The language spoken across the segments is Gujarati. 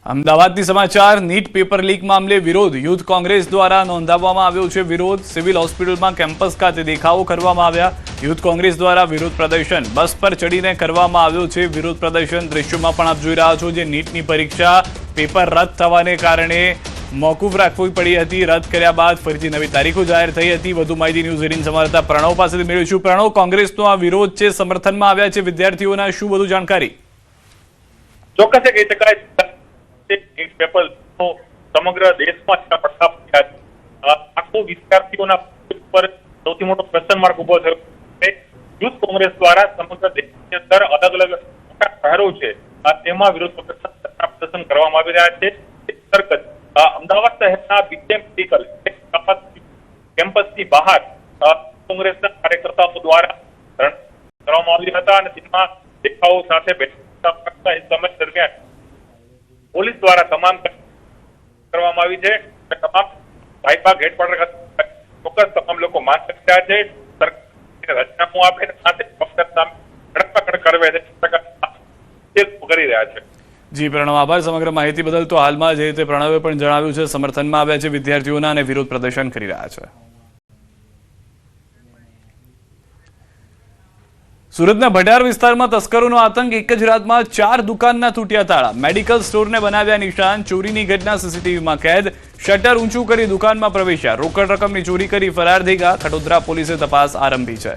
અમદાવાદની સમાચાર નીટ પેપર લીક મામલે વિરોધ યુથ કોંગ્રેસ દ્વારા નોંધાવવામાં આવ્યો છે વિરોધ સિવિલ હોસ્પિટલમાં કેમ્પસ ખાતે દેખાવો કરવામાં આવ્યા યુથ કોંગ્રેસ દ્વારા વિરોધ પ્રદર્શન બસ પર ચડીને કરવામાં આવ્યો છે વિરોધ પ્રદર્શન દ્રશ્યોમાં પણ આપ જોઈ રહ્યા છો જે નીટની પરીક્ષા પેપર રદ થવાને કારણે મોકૂફ રાખવી પડી હતી રદ કર્યા બાદ ફરીથી નવી તારીખો જાહેર થઈ હતી વધુ માહિતી ન્યૂઝ 18 સંવાદદાતા પ્રણવ પાસેથી મેળવીશું પ્રણવ કોંગ્રેસનો આ વિરોધ છે સમર્થનમાં આવ્યા છે વિદ્યાર્થીઓના શું વધુ જાણકારી ચોક્કસ કહી શકાય પેપર સમગ્ર દેશમાં આખો વિદ્યાર્થીઓના પર સૌથી મોટો ક્વેશ્ચન માર્ક ઉભો થયો છે યુથ કોંગ્રેસ દ્વારા સમગ્ર દેશની અંદર અલગ અલગ મોટા શહેરો છે તેમાં વિરોધ પ્રદર્શન કરવામાં આવી રહ્યા છે અમદાવાદ શહેરના બીજે મેડિકલ કેમ્પસની બહાર કોંગ્રેસના કાર્યકર્તાઓ દ્વારા કરવામાં આવ્યા હતા અને તેમાં દેખાવો સાથે બેઠક સમય દરમિયાન પોલીસ દ્વારા તમામ કરવામાં આવી છે તમામ ભાઈભાગ હેડક્વાર્ટર ચોક્કસ તમામ લોકો માંગ કરી રહ્યા છે સરકાર રાજીનામું આપે સાથે ધરપકડ કરવે કરી રહ્યા છે જી પ્રણવ આભાર સમગ્ર માહિતી બદલ તો હાલમાં જે રીતે પ્રણવે પણ જણાવ્યું છે સમર્થનમાં આવ્યા છે વિદ્યાર્થીઓના અને વિરોધ પ્રદર્શન કરી રહ્યા છે સુરતના ભટાર વિસ્તારમાં તસ્કરોનો આતંક એક જ રાતમાં 4 દુકાનના તૂટ્યા તાળા મેડિકલ સ્ટોરને બનાવ્યા નિશાન ચોરીની ઘટના સીસીટીવીમાં કેદ શટર ઊંચું કરી દુકાનમાં પ્રવેશ્યા રોકડ રકમની ચોરી કરી ફરાર થઈ ગયા ખટોદરા પોલીસે તપાસ આરંભી છે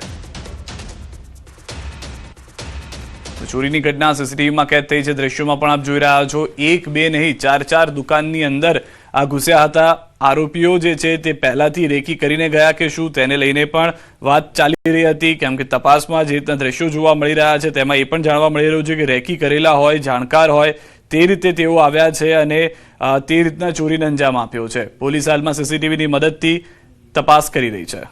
ચોરીની ઘટના સીસીટીવીમાં કેદ થઈ છે દ્રશ્યોમાં પણ આપ જોઈ રહ્યા છો 1 2 નહીં 4 દુકાનની અંદર આ ઘૂસ્યા હતા આરોપીઓ જે છે તે પહેલાથી રેકી કરીને ગયા કે શું તેને લઈને પણ વાત ચાલી રહી હતી કેમ કે તપાસમાં જે રીતના દ્રશ્યો જોવા મળી રહ્યા છે તેમાં એ પણ જાણવા મળી રહ્યું છે કે રેકી કરેલા હોય જાણકાર હોય તે રીતે તેઓ આવ્યા છે અને તે રીતના ચોરીને અંજામ આપ્યો છે પોલીસ હાલમાં સીસીટીવીની મદદથી તપાસ કરી રહી છે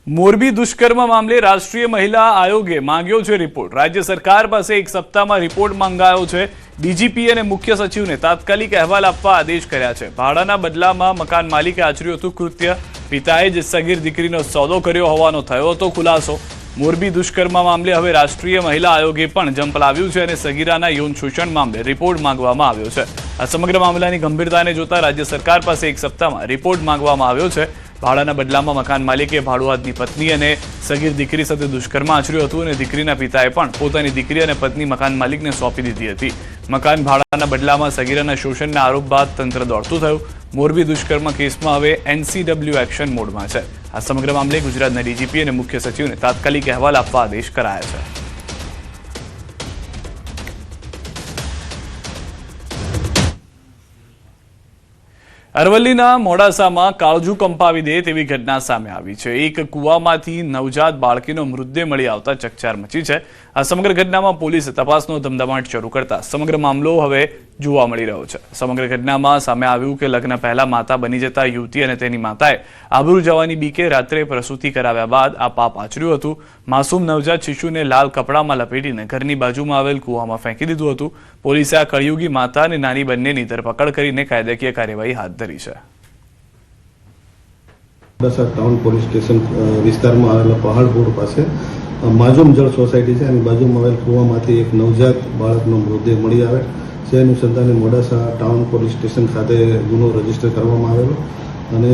મોરબી દુષ્કર્મ મામલે રાષ્ટ્રીય મહિલા આયોગે માંગ્યો છે રિપોર્ટ રાજ્ય સરકાર પાસે એક સપ્તાહમાં રિપોર્ટ માંગાયો છે ડીજીપી અને મુખ્ય સચિવને તાત્કાલિક અહેવાલ આપવા આદેશ કર્યા છે ભાડાના બદલામાં મકાન માલિકે આચર્યું હતું કૃત્ય પિતાએ જ સગીર દીકરીનો સોદો કર્યો હોવાનો થયો હતો ખુલાસો મોરબી દુષ્કર્મ મામલે હવે રાષ્ટ્રીય મહિલા આયોગે પણ ઝંપલાવ્યું છે અને સગીરાના યૌન શોષણ મામલે રિપોર્ટ માંગવામાં આવ્યો છે આ સમગ્ર મામલાની ગંભીરતાને જોતા રાજ્ય સરકાર પાસે એક સપ્તાહમાં રિપોર્ટ માંગવામાં આવ્યો છે ભાડાના બદલામાં મકાન માલિકે ભાડુઆતની પત્ની અને સગીર દીકરી સાથે દુષ્કર્મ આચર્યું હતું અને દીકરીના પિતાએ પણ પોતાની દીકરી અને પત્ની મકાન માલિકને સોંપી દીધી હતી મકાન ભાડાના બદલામાં સગીરાના શોષણના આરોપ બાદ તંત્ર દોડતું થયું મોરબી દુષ્કર્મ કેસમાં હવે NCW એક્શન મોડમાં છે આ સમગ્ર મામલે ગુજરાતના ડીજીપી અને મુખ્ય સચિવને તાત્કાલિક અહેવાલ આપવા આદેશ કરાયા છે અરવલ્લીના મોડાસામાં કાળજુ કંપાવી દે તેવી ઘટના સામે આવી છે એક કૂવામાંથી નવજાત બાળકીનો મૃતદેહ મળી આવતા ચકચાર મચી છે આ સમગ્ર ઘટનામાં પોલીસે તપાસનો ધમધમાટ શરૂ કરતા સમગ્ર મામલો હવે જોવા મળી રહ્યો છે સમગ્ર ઘટનામાં સામે આવ્યું કે લગ્ન પહેલા માતા બની જતા યુવતી અને તેની માતાએ આબરૂ જવાની બીકે રાત્રે પ્રસૂતિ કરાવ્યા બાદ આ પાપ આચર્યું હતું માસૂમ નવજાત શિશુને લાલ કપડામાં લપેટીને ઘરની બાજુમાં આવેલ કૂવામાં ફેંકી દીધું હતું પોલીસે આ કળયુગી માતા અને નાની બંનેની ધરપકડ કરીને કાયદાકીય કાર્યવાહી હાથ ધરી છે ટાઉન પોલીસ સ્ટેશન વિસ્તારમાં આવેલા પહાડ રોડ પાસે માજુમ જળ સોસાયટી છે અને બાજુમાં આવેલ કૂવામાંથી એક નવજાત બાળકનો મૃતદેહ મળી આવે છે અનુસંધાને મોડાસા ટાઉન પોલીસ સ્ટેશન ખાતે ગુનો રજીસ્ટર કરવામાં આવેલો અને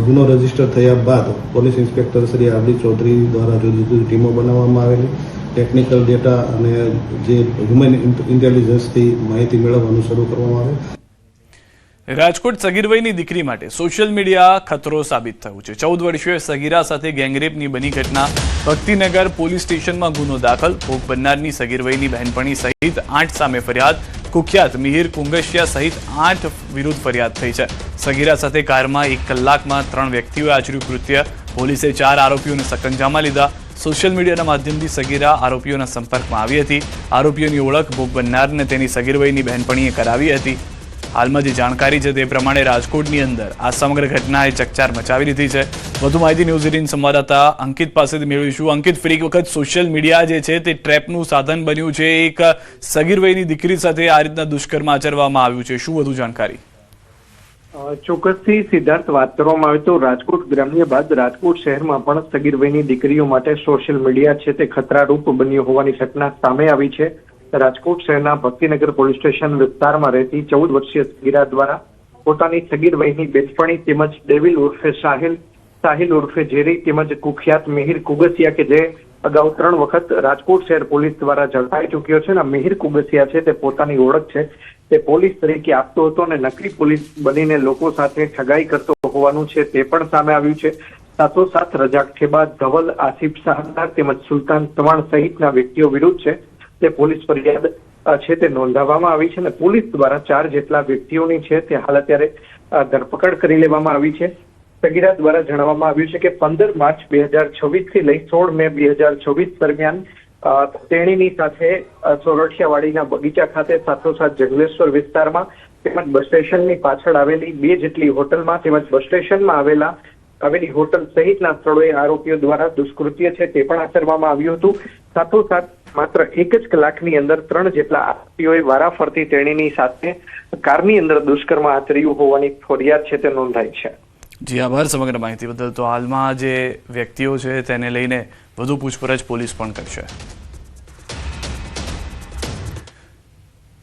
ગુનો રજીસ્ટર થયા બાદ police inspector Shri RD Chaudhari દ્વારા જુદી જુદી ટીમો બનાવવામાં આવેલી ટેકનિકલ ડેટા અને જે હ્યુમન ઇન્ટેલિજન્સથી માહિતી મેળવવાનું શરૂ કરવામાં આવે રાજકોટ સગીરવયની દીકરી માટે સોશિયલ મીડિયા ખતરો સાબિત થયું છે 14 વર્ષીય સગીરા સાથે ગેંગરેપની બની ઘટના ભક્તિનગર પોલીસ સ્ટેશનમાં ગુનો દાખલ ભોગ બનનારની સગીરવયની બહેનપણી સહિત 8 સામે ફરિયાદ કુખ્યાત મિહિર કુંગશિયા સહિત 8 વિરુદ્ધ ફરિયાદ થઈ છે સગીરા સાથે કારમાં 1 કલાકમાં 3 વ્યક્તિઓએ આચર્યું કૃત્ય પોલીસે 4 આરોપીઓને સકંજામાં લીધા સોશિયલ મીડિયાના માધ્યમથી સગીરા આરોપીઓના સંપર્કમાં આવી હતી આરોપીઓની ઓળખ ભોગ બનનારને તેની સગીરવયની બહેનપણીએ કરાવી હતી હાલમાં જે જાણકારી છે તે પ્રમાણે રાજકોટની અંદર આ સમગ્ર ઘટનાએ ચકચાર મચાવી દીધી છે વધુ માહિતી ન્યૂઝ 18 સંવાદદાતા અંકિત પાસેથી મેળવીશું અંકિત ફરી એક વખત સોશિયલ મીડિયા જે છે તે ટ્રેપનું સાધન બન્યું છે એક સગીર વયની દીકરી સાથે આ રીતના દુષ્કર્મ આચરવામાં આવ્યું છે શું વધુ જાણકારી ચોક્કસથી સિદ્ધાર્થ વાત કરવામાં આવે તો રાજકોટ ગ્રામ્ય બાદ રાજકોટ શહેરમાં પણ સગીર વયની દીકરીઓ માટે સોશિયલ મીડિયા છે તે ખતરારૂપ બન્યું હોવાની ઘટના સામે આવી છે રાજકોટ શહેરના ભક્તિનગર પોલીસ સ્ટેશન વિસ્તારમાં રહેતી 14 વર્ષીય સગીરા દ્વારા પોતાની સગીર વયની બેનપણી તેમજ ડેવિલ ઉર્ફે સાહિલ ઉર્ફે ઝેરી તેમજ કુખ્યાત મિહિર કુગસિયા કે જે અગાઉ 3 વખત રાજકોટ શહેર પોલીસ દ્વારા ઝડપાઈ ચૂક્યો છે અને મિહિર કુગસિયા છે તે પોતાની ઓળખ છે તે પોલીસ તરીકે આપતો હતો અને નકલી પોલીસ બનીને લોકો સાથે ઠગાઈ કરતો હોવાનું છે તે પણ સામે આવ્યું છે। સાથોસાથ રજાક ઠેબા, ધવલ, આસિફ શાહદાર તેમજ સુલતાન ચવાણ સહિતના વ્યક્તિઓ વિરુદ્ધ છે તે પોલીસ ફરિયાદ છે તે નોંધાવવામાં આવી છે અને પોલીસ દ્વારા 4 જેટલા વ્યક્તિઓની છે તે હાલ અત્યારે ધરપકડ કરી લેવામાં આવી છે। સગીરા દ્વારા જણાવવામાં આવ્યું છે કે 15 માર્ચ 2026 થી લઈ 16 મે 2024 દરમિયાન તેણીની સાથે સોરઠિયાવાડીના બગીચા ખાતે સાથોસાથ જંગલેશ્વર વિસ્તારમાં તેમજ બસ સ્ટેશનની પાછળ આવેલી 2 જેટલી હોટલમાં તેમજ બસ સ્ટેશનમાં આવેલી હોટલ સહિતના સ્થળોએ આરોપીઓ દ્વારા દુષ્કૃત્ય છે તે પણ આચરવામાં આવ્યું હતું। સાથોસાથ માત્ર 1 જ કલાકની અંદર 3 જેટલા આરોપીઓએ વારાફરતી તેણીની સાથે કારની અંદર દુષ્કર્મ આચર્યું હોવાની ફરિયાદ છે તે નોંધાઈ છે। જી આભાર સમગ્ર માહિતી બદલ। તો હાલમાં જે વ્યક્તિઓ છે તેને લઈને વધુ પૂછપરછ પોલીસ પણ કરશે।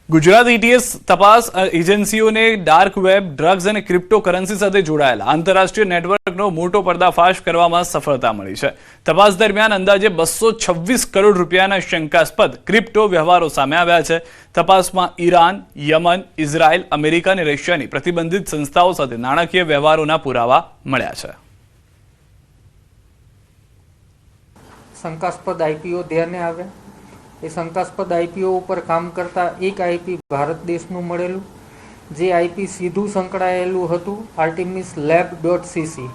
ગુજરાત એટીએસ તપાસ એજન્સીઓને ડાર્ક વેબ, ડ્રગ્સ અને ક્રિપ્ટોકરન્સી સાથે જોડાયેલા આંતરરાષ્ટ્રીય નેટવર્કનો મોટો પર્દાફાશ કરવામાં સફળતા મળી છે। તપાસ દરમિયાન અંદાજે 226 કરોડ રૂપિયાના શંકાસ્પદ ક્રિપ્ટો વ્યવહારો સામે આવ્યા છે। તપાસમાં ઈરાન, યમન, ઇઝરાયલ, અમેરિકા અને રશિયાની પ્રતિબંધિત સંસ્થાઓ સાથે નાણાકીય વ્યવહારોના પુરાવા મળ્યા છે। શંકાસ્પદ આઈપીઓ ધ્યાને આવ્યા। એ શંકાસ્પદ આઈપીઓ ઉપર કામ કરતા એક આઈપી ભારત દેશનું મળેલું, જે આઈપી સીધું સંકળાયેલું હતું artemislab.cc।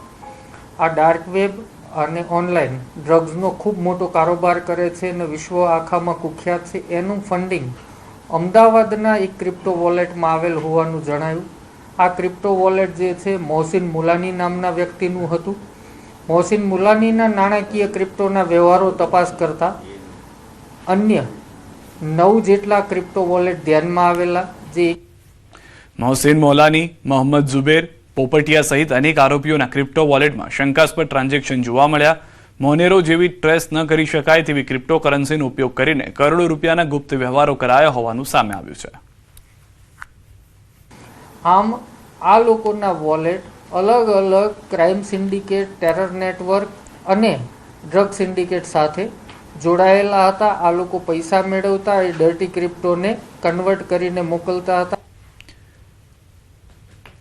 આ ડાર્ક વેબ અને ઓનલાઈન ડ્રગ્સનો ખૂબ મોટો કારોબાર કરે છે અને વિશ્વ આખામાં કુખ્યાત છે। એનું ફંડિંગ અમદાવાદના એક ક્રિપ્ટો વોલેટમાં આવેલ હોવાનું જણાયું। આ ક્રિપ્ટો વોલેટ જે છે મોહસિન મુલાની નામના વ્યક્તિનું હતું। મોહસિન મુલાનીના નાણાકીય ક્રિપ્ટોના વ્યવહારો તપાસ કરતા અન્ય 9 જેટલા ક્રિપ્ટો વોલેટ ધ્યાનમાં આવેલા, જે મોહસિન મૌલાની, મોહમ્મદ ઝુબેર, પોપટિયા સહિત અનેક આરોપીઓના ક્રિપ્ટો વોલેટમાં શંકાસ્પદ ટ્રાન્ઝેક્શન જોવા મળ્યા। મોનેરો જેવી ટ્રેસ ન કરી શકાય તેવી ક્રિપ્ટોકરન્સીનો ઉપયોગ કરીને કરોડો રૂપિયાના ગુપ્ત વ્યવહારો કરાયા હોવાનું સામે આવ્યું છે। આમ આ લોકોના વોલેટ અલગ અલગ ક્રાઇમ સિન્ડિકેટ, ટેરર નેટવર્ક અને ડ્રગ સિન્ડિકેટ સાથે જોડાયેલા હતા। આ લોકો પૈસા મેળવતા એ ડર્ટી ક્રિપ્ટોને કન્વર્ટ કરીને મોકલતા હતા।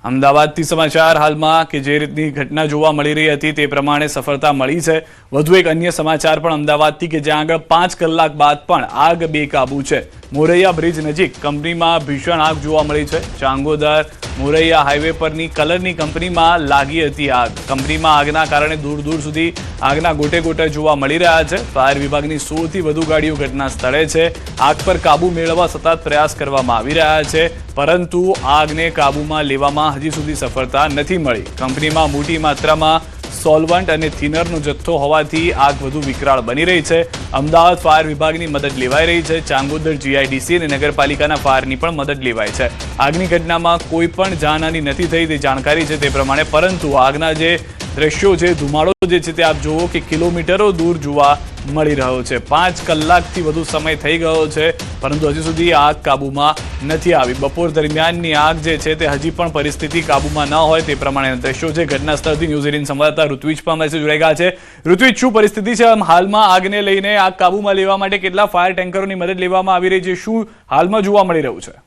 અમદાવાદથી સમાચાર હાલમાં કે જે રીતની ઘટના જોવા મળી રહી હતી તે પ્રમાણે સફળતા મળી છે। વધુ એક અન્ય સમાચાર પણ અમદાવાદથી કે જ્યાં આગળ 5 કલાક બાદ પણ આગ બેકાબુ છે। મોરૈયા બ્રિજ નજીક કંપનીમાં ભીષણ આગ જોવા મળી છે। ચાંગોદર મોરૈયા હાઈવે પરની કલરની કંપનીમાં લાગી હતી આગ। કંપનીમાં આગના કારણે દૂર દૂર સુધી આગના ગોટે ગોટા જોવા મળી રહ્યા છે। ફાયર વિભાગની 100 થી વધુ ગાડીઓ ઘટના સ્થળે છે। આગ પર કાબુ મેળવવા સતત પ્રયાસ કરવામાં આવી રહ્યા છે, પરંતુ આગને કાબૂમાં લેવામાં હજી સુધી સફળતા નથી મળી। કંપનીમાં મોટી માત્રામાં સોલ્વન્ટ અને થિનરનો જથ્થો હોવાથી આગ વધુ વિકરાળ બની રહી છે। અમદાવાદ ફાયર વિભાગની મદદ લેવાઈ રહી છે। ચાંગોદર જીઆઈડીસી અને નગરપાલિકાના ફાયરની પણ મદદ લેવાઈ છે। આગની ઘટનામાં કોઈ પણ જાનહાની નથી થઈ તે જાણકારી છે તે પ્રમાણે, પરંતુ આગના જે દ્રશ્યો છે, ધુમાડો જે છે તે આપ જુઓ કે કિલોમીટરો દૂર જોવા મળી રહ્યો છે। 5 કલાકથી વધુ સમય થઈ ગયો છે, પરંતુ હજી સુધી આગ કાબૂમાં નથી આવી। બપોર દરમિયાનની આગ જે છે તે હજી પણ પરિસ્થિતિ કાબૂમાં ન હોય તે પ્રમાણેના દ્રશ્યો છે। ઘટના સ્થળથી ન્યૂઝ 18 સંવાદદાતા ઋત્વિજ પણ અમારી સાથે જોડાઈ ગયા છે। ઋત્વિજ, શું પરિસ્થિતિ છે હાલમાં આગને લઈને? આગ કાબૂમાં લેવા માટે કેટલા ફાયર ટેન્કરોની મદદ લેવામાં આવી રહી છે? શું હાલમાં જોવા મળી રહ્યું છે?